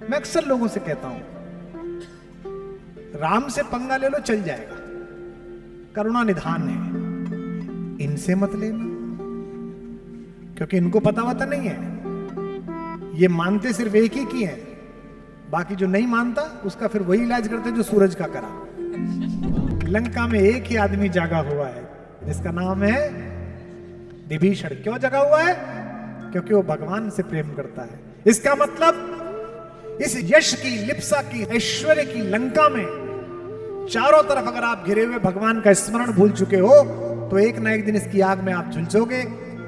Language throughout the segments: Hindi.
मैं अक्सर लोगों से कहता हूं, राम से पंगा ले लो चल जाएगा, करुणा निधान है, इनसे मत लेना, क्योंकि इनको पता वता नहीं है। ये मानते सिर्फ एक ही की है, बाकी जो नहीं मानता उसका फिर वही इलाज करते जो सूरज का करा। लंका में एक ही आदमी जागा हुआ है जिसका नाम है विभीषण। क्यों जगा हुआ है? क्योंकि वो भगवान से प्रेम करता है। इसका मतलब इस यश की, लिप्सा की, ऐश्वर्य की लंका में चारों तरफ अगर आप घिरे हुए भगवान का स्मरण भूल चुके हो तो एक ना एक दिन इसकी आग में आप झुलसोगे।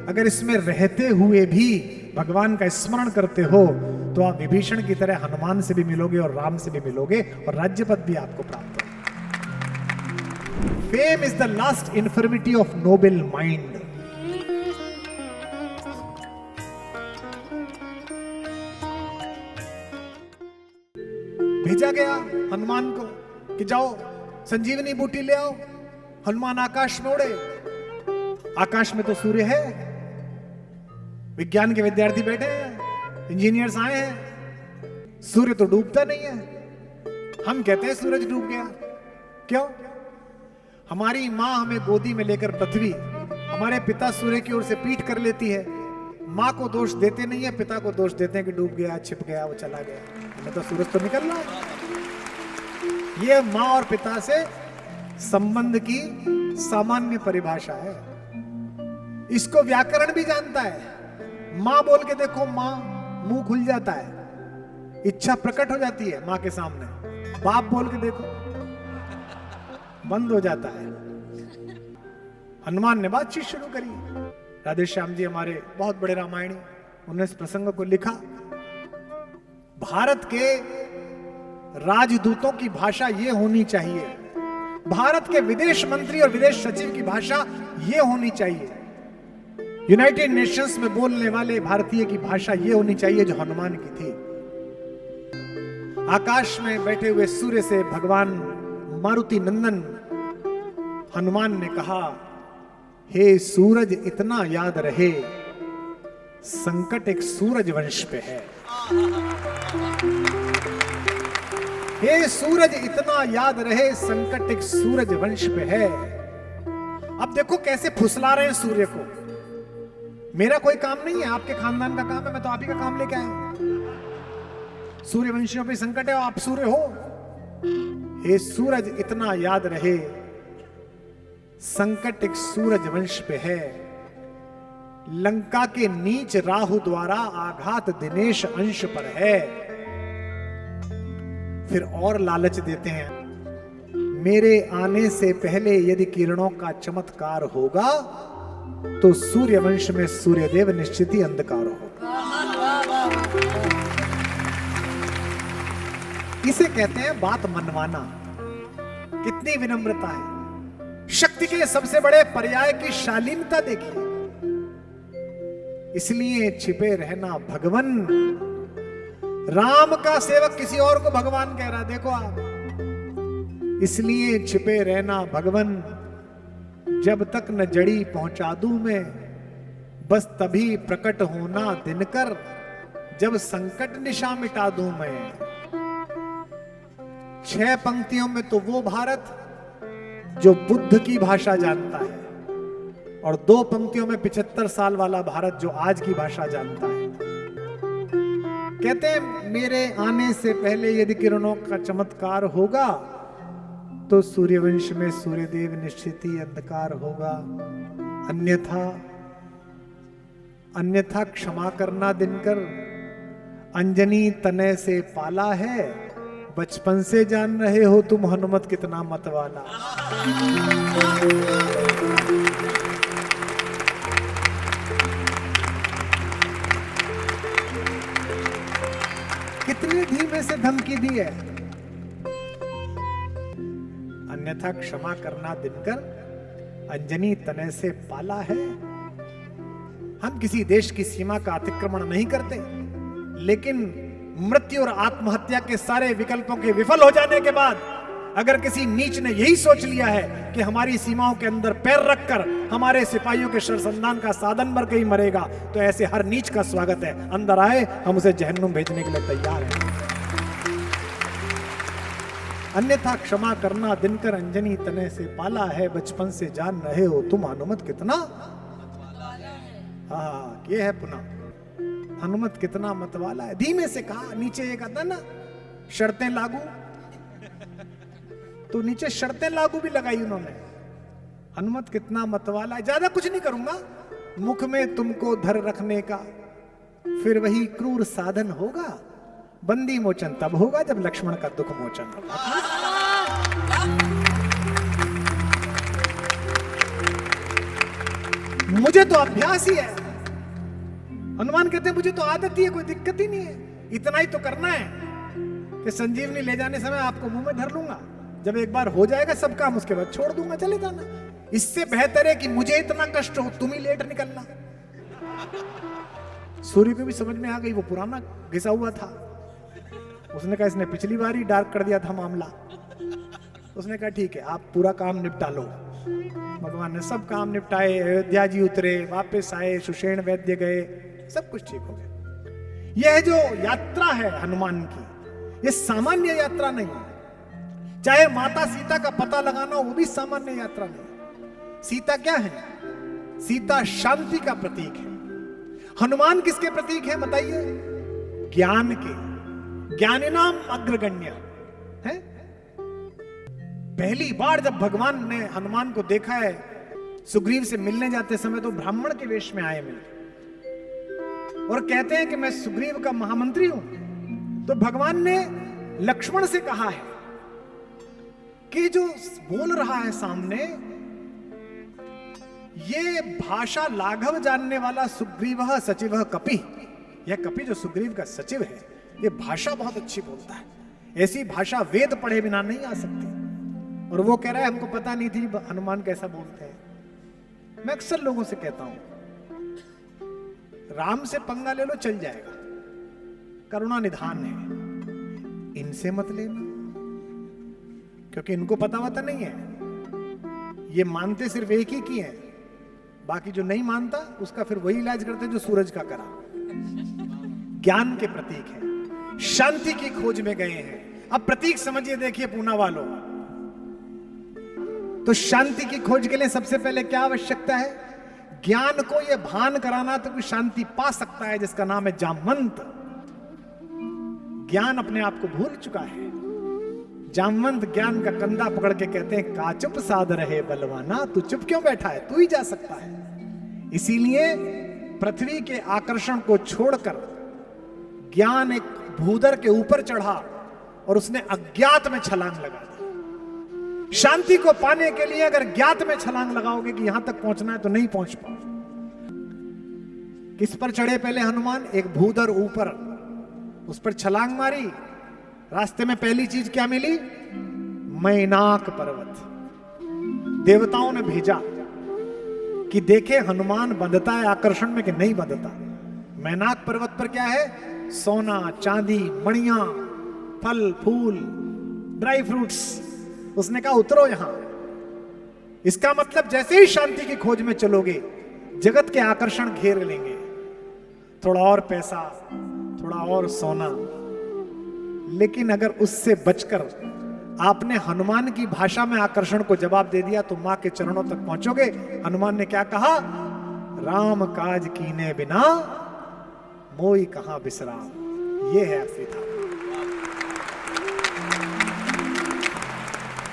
अगर इसमें रहते हुए भी भगवान का स्मरण करते हो तो आप विभीषण की तरह हनुमान से भी मिलोगे और राम से भी मिलोगे और राज्य पद भी आपको प्राप्त होगा। Fame is the last infirmity of noble mind. भेजा गया हनुमान को कि जाओ संजीवनी बूटी ले आओ। हनुमान आकाश में उड़े। आकाश में तो सूर्य है, विज्ञान के विद्यार्थी बैठे हैं, इंजीनियर्स आए हैं, सूर्य तो डूबता नहीं है। हम कहते हैं सूरज डूब गया। क्यों? हमारी मां हमें गोदी में लेकर पृथ्वी, हमारे पिता सूर्य की ओर से पीठ कर लेती है। मां को दोष देते नहीं है, पिता को दोष देते हैं कि डूब गया, छिप गया, वो चला गया। हमें तो सूरज तो निकल रहा है। ये मां और पिता से संबंध की सामान्य परिभाषा है। इसको व्याकरण भी जानता है। मां बोल के देखो, मां मुंह खुल जाता है, इच्छा प्रकट हो जाती है मां के सामने। बाप बोल के देखो, बंद हो जाता है। हनुमान ने बातचीत शुरू करी। राधे श्याम जी हमारे बहुत बड़े रामायणी, उन्होंने इस प्रसंग को लिखा। भारत के राजदूतों की भाषा ये होनी चाहिए, भारत के विदेश मंत्री और विदेश सचिव की भाषा ये होनी चाहिए, यूनाइटेड नेशंस में बोलने वाले भारतीय की भाषा ये होनी चाहिए जो हनुमान की थी। आकाश में बैठे हुए सूर्य से भगवान मारुति नंदन हनुमान ने कहा, हे सूरज इतना याद रहे, संकट एक सूरज वंश पे है। हे सूरज इतना याद रहे, संकट एक सूरज वंश पे है। अब देखो कैसे फुसला रहे हैं सूर्य को। मेरा कोई काम नहीं है, आपके खानदान का काम है, मैं तो आप ही का काम लेके आया। सूर्यवंशियों पे संकट है और आप सूर्य हो। हे सूरज इतना याद रहे, संकट एक सूरज वंश पे है। लंका के नीच राहु द्वारा आघात दिनेश अंश पर है। फिर और लालच देते हैं, मेरे आने से पहले यदि किरणों का चमत्कार होगा तो सूर्यवंश में सूर्यदेव निश्चित ही अंधकार होगा। इसे कहते हैं बात मनवाना। कितनी विनम्रता है। शक्ति के सबसे बड़े पर्याय की शालीनता देखिए। इसलिए छिपे रहना भगवन। राम का सेवक किसी और को भगवान कह रहा, देखो आप। इसलिए छिपे रहना भगवन, जब तक न जड़ी पहुंचा दूं मैं, बस तभी प्रकट होना दिनकर, जब संकट निशा मिटा दूं मैं। 6 पंक्तियों में तो वो भारत जो बुद्ध की भाषा जानता है, और 2 पंक्तियों में 75 साल वाला भारत जो आज की भाषा जानता है। कहते हैं मेरे आने से पहले यदि किरणों का चमत्कार होगा तो सूर्यवंश में सूर्यदेव निश्चित ही अंधकार होगा। अन्यथा क्षमा करना दिनकर, अंजनी तनय से पाला है, बचपन से जान रहे हो तुम हनुमत कितना मतवाला। कितने धीमे से धमकी दी है। अन्यथा क्षमा करना दिनकर, अंजनी तनय से पाला है। हम किसी देश की सीमा का अतिक्रमण नहीं करते, लेकिन मृत्यु और आत्महत्या के सारे विकल्पों के विफल हो जाने के बाद अगर किसी नीच ने यही सोच लिया है कि हमारी सीमाओं के अंदर पैर रखकर हमारे सिपाहियों के शरसंधान का साधन बन के ही मरेगा, तो ऐसे हर नीच का स्वागत है। अंदर आए, हम उसे जहन्नुम भेजने के लिए तैयार हैं। अन्यथा क्षमा करना, दिनकर अंजनी तने से पाला है, बचपन से जान रहे हो तुम हनुमत कितना। हाँ, ये है पुनः हनुमत कितना मतवाला है। धीमे से कहा, नीचे एक आता ना शर्तें लागू, तो नीचे शर्तें लागू भी लगाई उन्होंने। हनुमत कितना मतवाला है, ज्यादा कुछ नहीं करूंगा, मुख में तुमको धर रखने का, फिर वही क्रूर साधन होगा, बंदी मोचन तब होगा जब लक्ष्मण का दुख मोचन होगा। मुझे तो अभ्यास ही है, हनुमान कहते हैं मुझे तो आदत ही है, कोई दिक्कत ही नहीं है, इतना ही तो करना है कि संजीवनी ले जाने समय आपको मुंह में धर लूंगा, जब एक बार हो जाएगा सब काम उसके बाद छोड़ दूंगा, चले जाना। इससे बेहतर है कि मुझे इतना कष्ट हो, तुम ही लेट निकलना। सूर्य को भी समझ में आ गई, वो पुराना घिसा हुआ था। उसने कहा इसने पिछली बार ही डार्क कर दिया था मामला। उसने कहा ठीक है, आप पूरा काम निपटा लो। भगवान ने सब काम निपटाए, अयोध्या जी उतरे, वापस आए, सुषेण वैद्य गए, सब कुछ ठीक हो गया। यह जो यात्रा है हनुमान की, यह सामान्य यात्रा नहीं है। चाहे माता सीता का पता लगाना हो, वो भी सामान्य यात्रा नहीं। सीता क्या है? सीता शांति का प्रतीक है। हनुमान किसके प्रतीक है बताइए? ज्ञान के। ज्ञानिनाम अग्रगण्य है। पहली बार जब भगवान ने हनुमान को देखा है, सुग्रीव से मिलने जाते समय तो ब्राह्मण के वेश में आए मिले और कहते हैं कि मैं सुग्रीव का महामंत्री हूं। तो भगवान ने लक्ष्मण से कहा है कि जो बोल रहा है सामने, ये भाषा लाघव जानने वाला सुग्रीव सचिव कपि। यह कपि जो सुग्रीव का सचिव है, ये भाषा बहुत अच्छी बोलता है। ऐसी भाषा वेद पढ़े बिना नहीं आ सकती। और वो कह रहा है हमको पता नहीं थी हनुमान कैसा बोलते हैं। मैं अक्सर लोगों से कहता हूं, राम से पंगा ले लो चल जाएगा, करुणा निधान है, इनसे मत लेना, क्योंकि इनको पता वता नहीं है। ये मानते सिर्फ एक ही की है, बाकी जो नहीं मानता उसका फिर वही इलाज करते जो सूरज का करा। ज्ञान के प्रतीक है, शांति की खोज में गए हैं। अब प्रतीक समझिए, देखिए पूना वालों, तो शांति की खोज के लिए सबसे पहले क्या आवश्यकता है? ज्ञान को यह भान कराना तो कोई शांति पा सकता है जिसका नाम है जामवंत। ज्ञान अपने आप को भूल चुका है। जामवंत ज्ञान का कंधा पकड़ के कहते हैं का चुप साध रहे बलवाना, तू चुप क्यों बैठा है, तू ही जा सकता है। इसीलिए पृथ्वी के आकर्षण को छोड़कर ज्ञान एक भूदर के ऊपर चढ़ा और उसने अज्ञात में छलांग लगा दी। शांति को पाने के लिए अगर ज्ञात में छलांग लगाओगे कि यहां तक पहुंचना है तो नहीं पहुंच पाओ। किस पर चढ़े पहले हनुमान? एक भूदर ऊपर, उस पर छलांग मारी। रास्ते में पहली चीज क्या मिली? मैनाक पर्वत। देवताओं ने भेजा कि देखे हनुमान बंधता है आकर्षण में कि नहीं बंधता। मैनाक पर्वत पर क्या है? सोना, चांदी, मणियां, फल फूल, ड्राई फ्रूट्स। उसने कहा उतरो यहां। इसका मतलब जैसे ही शांति की खोज में चलोगे, जगत के आकर्षण घेर लेंगे। थोड़ा और पैसा, थोड़ा और सोना। लेकिन अगर उससे बचकर आपने हनुमान की भाषा में आकर्षण को जवाब दे दिया तो मां के चरणों तक पहुंचोगे। हनुमान ने क्या कहा? राम काज कीने बिना मोई कहां विश्राम। ये है असली था।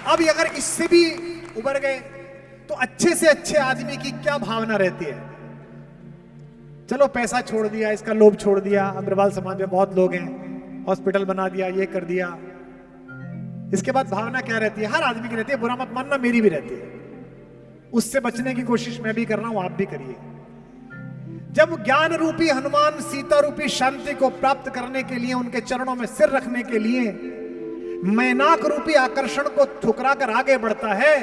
अब अगर इससे भी उबर गए तो अच्छे से अच्छे आदमी की क्या भावना रहती है? चलो पैसा छोड़ दिया, इसका लोभ छोड़ दिया, अग्रवाल समाज में बहुत लोग हैं, हॉस्पिटल बना दिया, ये कर दिया। इसके बाद भावना क्या रहती है? हर आदमी की रहती है, बुरा मत मानना, मेरी भी रहती है। उससे बचने की कोशिश मैं भी कर रहा हूं, आप भी करिए। जब ज्ञान रूपी हनुमान सीता रूपी शांति को प्राप्त करने के लिए, उनके चरणों में सिर रखने के लिए मैनाक रूपी आकर्षण को ठुकरा कर आगे बढ़ता है,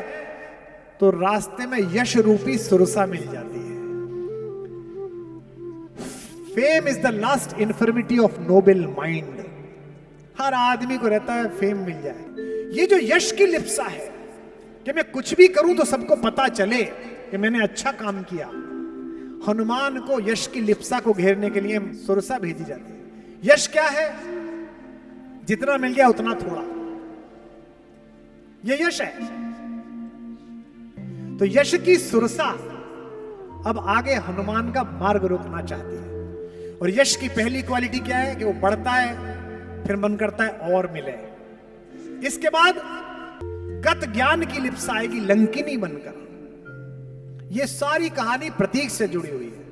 तो रास्ते में यश रूपी सुरसा मिल जाती है। Fame is the last infirmity of noble mind. हर आदमी को रहता है फेम मिल जाए। ये जो यश की लिप्सा है कि मैं कुछ भी करूं तो सबको पता चले कि मैंने अच्छा काम किया, हनुमान को यश की लिप्सा को घेरने के लिए सुरसा भेजी जाती है। यश क्या है? जितना मिल गया उतना थोड़ा। ये यश है। तो यश की सुरसा अब आगे हनुमान का मार्ग रोकना चाहती है। और यश की पहली क्वालिटी क्या है कि वो बढ़ता है, फिर मन करता है और मिले। इसके बाद गत ज्ञान की लिप्सा आएगी लंकिनी बनकर। ये सारी कहानी प्रतीक से जुड़ी हुई है।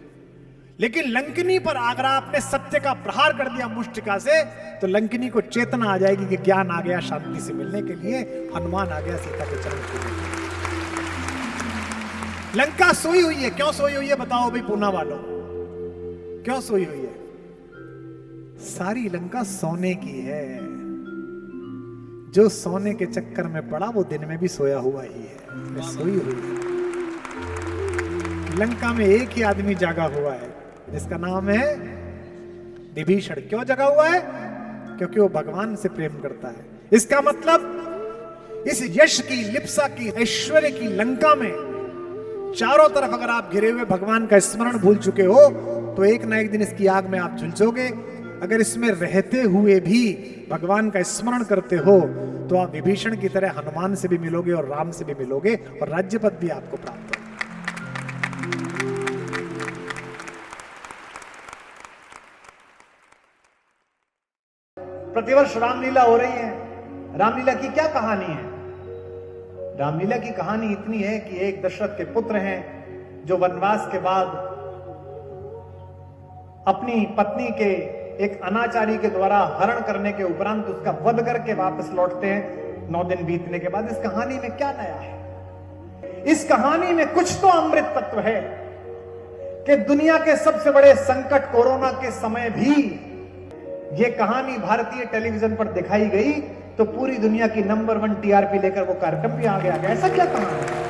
लेकिन लंकिनी पर अगर आपने सत्य का प्रहार कर दिया मुष्टिका से, तो लंकिनी को चेतना आ जाएगी कि ज्ञान आ गया शांति से मिलने के लिए, हनुमान आ गया सीता के चरण के लिए। लंका सोई हुई है। क्यों सोई हुई है बताओ भाई पूना वालों, क्यों सोई हुई है? सारी लंका सोने की है। जो सोने के चक्कर में पड़ा वो दिन में भी सोया हुआ ही है, सोई हुई है। लंका में एक ही आदमी जागा हुआ है जिसका नाम है विभीषण। क्यों जगा हुआ है? क्योंकि वो भगवान से प्रेम करता है। इसका मतलब इस यश की, लिप्सा की, ऐश्वर्य की लंका में चारों तरफ अगर आप घिरे हुए भगवान का स्मरण भूल चुके हो, तो एक ना एक दिन इसकी आग में आप झुलसोगे। अगर इसमें रहते हुए भी भगवान का स्मरण करते हो, तो आप विभीषण की तरह हनुमान से भी मिलोगे और राम से भी मिलोगे और राज्य पद भी आपको प्राप्त होगा। प्रतिवर्ष रामलीला हो रही है। रामलीला की क्या कहानी है? रामलीला की कहानी इतनी है कि एक दशरथ के पुत्र हैं जो वनवास के बाद अपनी पत्नी के एक अनाचारी के द्वारा हरण करने के उपरांत उसका वध करके वापस लौटते हैं 9 दिन बीतने के बाद। इस कहानी में क्या नया है? इस कहानी में कुछ तो अमृत तत्व है कि दुनिया के सबसे बड़े संकट कोरोना के समय भी ये कहानी भारतीय टेलीविजन पर दिखाई गई तो पूरी दुनिया की नंबर 1 टीआरपी लेकर वो कार्यक्रम भी आ गया। ऐसा क्या कहानी है?